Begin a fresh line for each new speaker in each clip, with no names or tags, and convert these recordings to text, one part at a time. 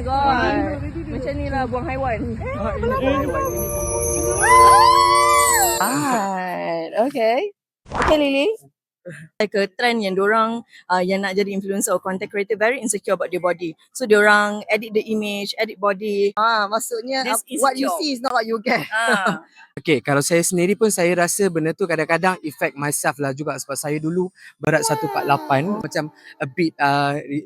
my god. Macam ni lah buang haiwan. Right. Okay. Okay, Lily. Like a trend yang diorang yang nak jadi influencer or content creator very insecure about their body. So diorang edit the image, edit body.
Maksudnya
That's
what you
insecure.
see is not what you get.
Okay, kalau saya sendiri pun saya rasa benda tu kadang-kadang affect myself lah juga sebab saya dulu berat 148 macam a bit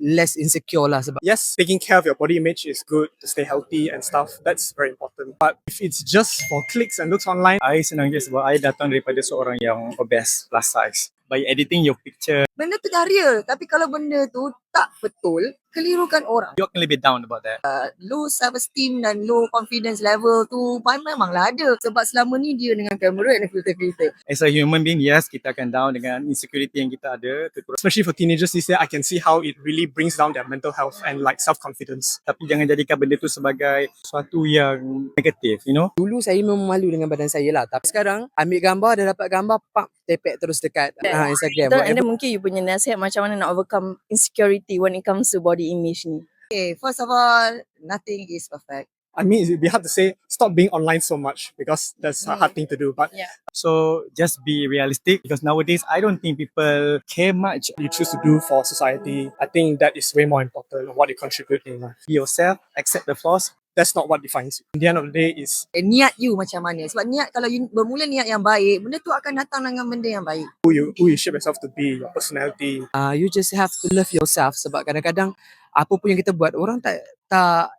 less insecure lah sebab
Yes, taking care of your body image is good to stay healthy and stuff. That's very important. But if it's just for clicks and looks online,
I senang je sebab I datang daripada seorang yang obese, plus size. By editing your picture,
Benda tu dah real. Tapi kalau benda tu tak betul, kelirukan orang.
you akan lebih down about that.
Low self-esteem dan low confidence level tu memanglah ada. Sebab selama ni dia dengan kamera dan filter-filter.
As a human being, yes, kita akan down dengan insecurity yang kita ada.
especially for teenagers these days, I can see how it really brings down their mental health and like self-confidence.
Tapi jangan jadikan benda tu sebagai sesuatu yang negatif, you know.
dulu saya memang malu dengan badan saya lah. Tapi sekarang ambil gambar, dah dapat gambar, pak, tepek terus dekat Instagram.
So, and then mungkin you punya nasihat macam mana nak overcome insecurity when it comes to body image ni.
Okay, first of all, nothing is perfect.
I mean, it'd be hard to say stop being online so much because that's a hard thing to do. But
Yeah.
So just be realistic because nowadays I don't think people care much.
you choose to do for society, I think that is way more important what you contribute in life.
Be yourself, accept the flaws.
That's not what defines you. In the end of the day, is
Niat you macam mana. Sebab niat, kalau you bermula niat yang baik, benda tu akan datang dengan benda yang baik.
who you shape yourself to be, your personality.
You just have to love yourself sebab kadang-kadang apa pun yang kita buat orang tak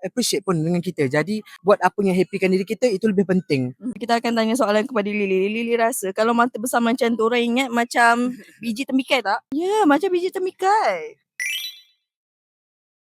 appreciate pun dengan kita. Jadi buat apa yang happykan diri kita itu lebih penting.
Kita akan tanya soalan kepada Lily. Lily rasa kalau mata besar macam tu orang ingat macam biji temikai tak? Ya, macam biji temikai.